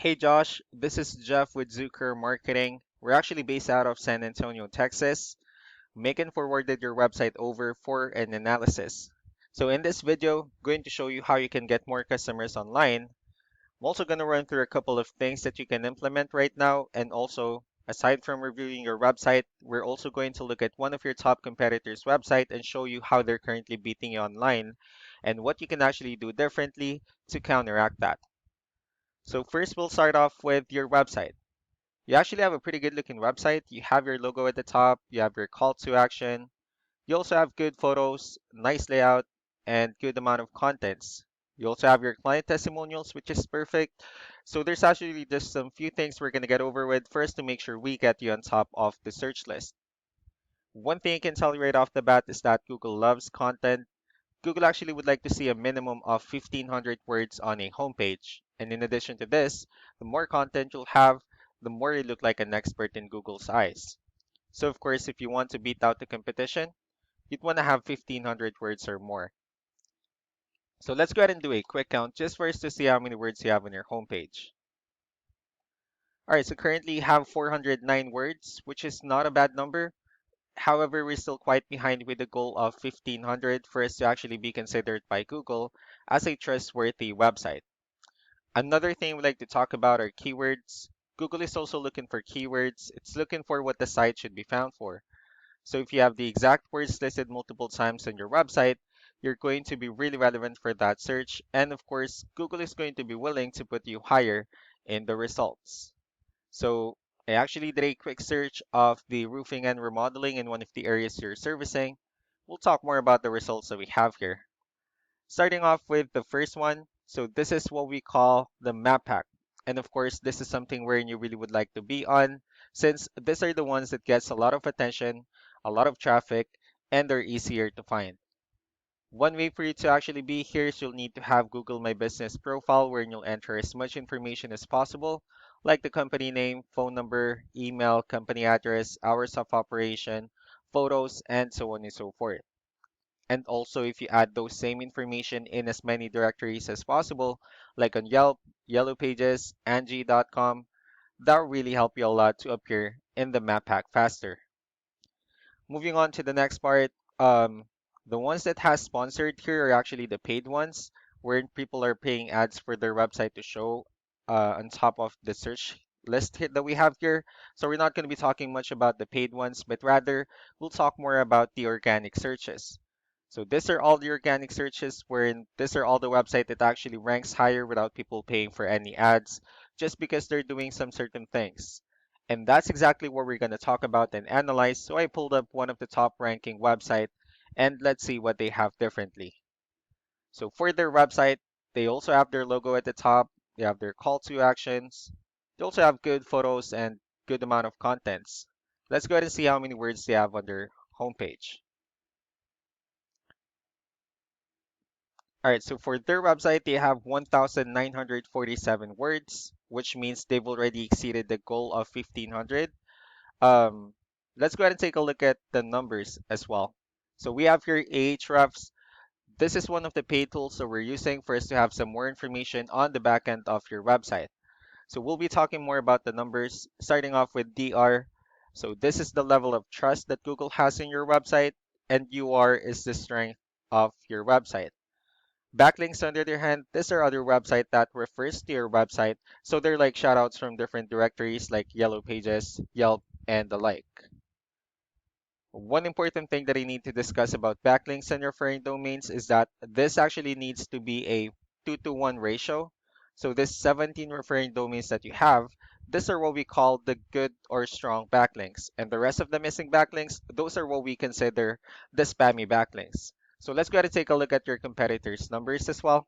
Hey Josh, this is Jeff with Zucker Marketing. We're actually based out of San Antonio, Texas. Megan forwarded your website over for an analysis. So in this video, I'm going to show you how you can get more customers online. I'm also going to run through a couple of things that you can implement right now. And also, aside from reviewing your website, we're also going to look at one of your top competitors' website and show you how they're currently beating you online and what you can actually do differently to counteract that. So first, we'll start off with your website. You actually have a pretty good looking website. You have your logo at the top, you have your call to action. You also have good photos, nice layout, and good amount of contents. You also have your client testimonials, which is perfect. So there's actually just some few things we're going to get over with first to make sure we get you on top of the search list. One thing I can tell you right off the bat is that Google loves content. Google actually would like to see a minimum of 1,500 words on a homepage. And in addition to this, the more content you'll have, the more you look like an expert in Google's eyes. So of course, if you want to beat out the competition, you'd want to have 1,500 words or more. So let's go ahead and do a quick count just for us to see how many words you have on your homepage. All right, so currently you have 409 words, which is not a bad number. However, we're still quite behind with the goal of 1,500 for us to actually be considered by Google as a trustworthy website. Another thing we like to talk about are keywords. Google is also looking for keywords. It's looking for what the site should be found for. So if you have the exact words listed multiple times on your website, you're going to be really relevant for that search. And of course, Google is going to be willing to put you higher in the results. So I actually did a quick search of the roofing and remodeling in one of the areas you're servicing. We'll talk more about the results that we have here. Starting off with the first one. So this is what we call the map pack. And of course, this is something where you really would like to be on since these are the ones that gets a lot of attention, a lot of traffic, and they're easier to find. One way for you to actually be here is you'll need to have Google My Business profile where you'll enter as much information as possible, like the company name, phone number, email, company address, hours of operation, photos, and so on and so forth. And also, if you add those same information in as many directories as possible, like on Yelp, Yellow Pages, Angie.com, that will really help you a lot to appear in the map pack faster. Moving on to the next part, the ones that has sponsored here are actually the paid ones, where people are paying ads for their website to show on top of the search list that we have here. So we're not going to be talking much about the paid ones, but rather we'll talk more about the organic searches. So these are all the organic searches wherein these are all the website that actually ranks higher without people paying for any ads, just because they're doing some certain things. And that's exactly what we're going to talk about and analyze. So I pulled up one of the top ranking website and let's see what they have differently. So for their website, they also have their logo at the top. They have their call to actions. They also have good photos and good amount of contents. Let's go ahead and see how many words they have on their homepage. All right, so for their website, they have 1,947 words, which means they've already exceeded the goal of 1,500. Um, let's go ahead and take a look at the numbers as well. So we have here Ahrefs. This is one of the paid tools that we're using for us to have some more information on the back end of your website. So we'll be talking more about the numbers, starting off with DR. So this is the level of trust that Google has in your website, and UR is the strength of your website. Backlinks, on the other hand, these are other website that refers to your website, so they're like shoutouts from different directories like Yellow Pages, Yelp, and the like. One important thing that I need to discuss about backlinks and referring domains is that this actually needs to be a 2-to-1 ratio. So this 17 referring domains that you have, these are what we call the good or strong backlinks. And the rest of the missing backlinks, those are what we consider the spammy backlinks. So let's go ahead and take a look at your competitors' numbers as well.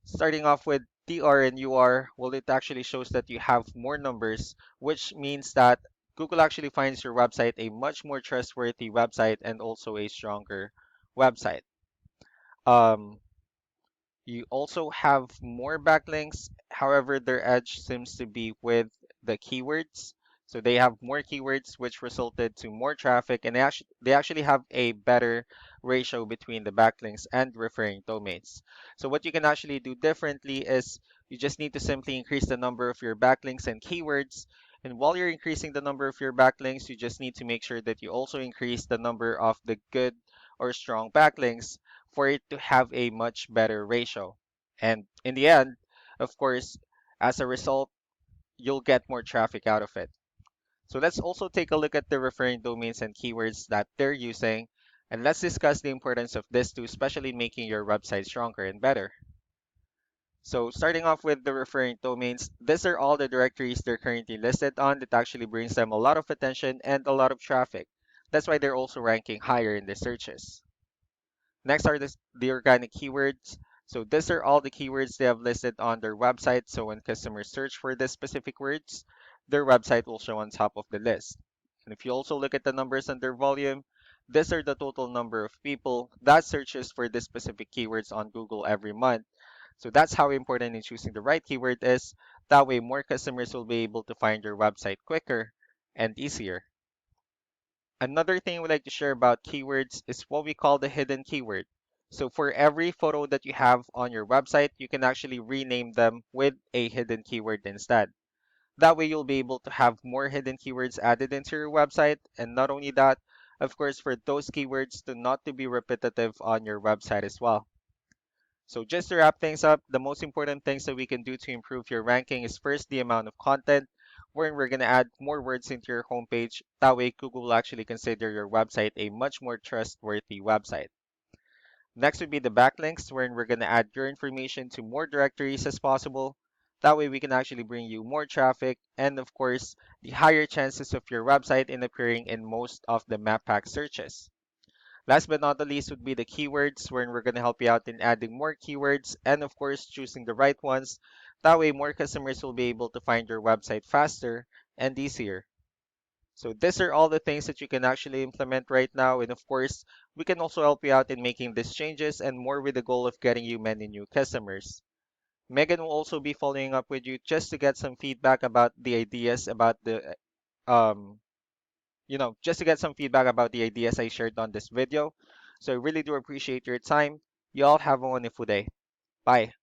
Starting off with TR and UR, well, it actually shows that you have more numbers, which means that Google actually finds your website a much more trustworthy website and also a stronger website. Um, you also have more backlinks. However, their edge seems to be with the keywords. So they have more keywords, which resulted to more traffic, and they actually have a better ratio between the backlinks and referring domains. So what you can actually do differently is You just need to simply increase the number of your backlinks and keywords. And while you're increasing the number of your backlinks, you just need to make sure that you also increase the number of the good or strong backlinks for it to have a much better ratio. And in the end, of course, as a result, you'll get more traffic out of it. So let's also take a look at the referring domains and keywords that they're using, and let's discuss the importance of this too, especially making your website stronger and better. So starting off with the referring domains, these are all the directories they're currently listed on that actually brings them a lot of attention and a lot of traffic. That's why they're also ranking higher in the searches. Next are the organic keywords. So these are all the keywords they have listed on their website. So when customers search for these specific words, their website will show on top of the list. And if you also look at the numbers under volume, these are the total number of people that searches for this specific keywords on Google every month. So that's how important in choosing the right keyword is. That way more customers will be able to find your website quicker and easier. Another thing we like to share about keywords is what we call the hidden keyword. So for every photo that you have on your website, you can actually rename them with a hidden keyword instead. That way you'll be able to have more hidden keywords added into your website. And not only that, of course, for those keywords to not to be repetitive on your website as well. So just to wrap things up, the most important things that we can do to improve your ranking is first the amount of content, wherein we're going to add more words into your homepage. That way, Google will actually consider your website a much more trustworthy website. Next would be the backlinks, wherein we're going to add your information to more directories as possible. That way, we can actually bring you more traffic and, of course, the higher chances of your website in appearing in most of the map pack searches. Last but not the least would be the keywords, wherein we're going to help you out in adding more keywords and, of course, choosing the right ones. That way, more customers will be able to find your website faster and easier. So these are all the things that you can actually implement right now. And of course, we can also help you out in making these changes and more with the goal of getting you many new customers. Megan will also be following up with you just to get some feedback about the ideas about the um, just to get some feedback about the ideas I shared on this video. So I really do appreciate your time. You all have a wonderful day. Bye.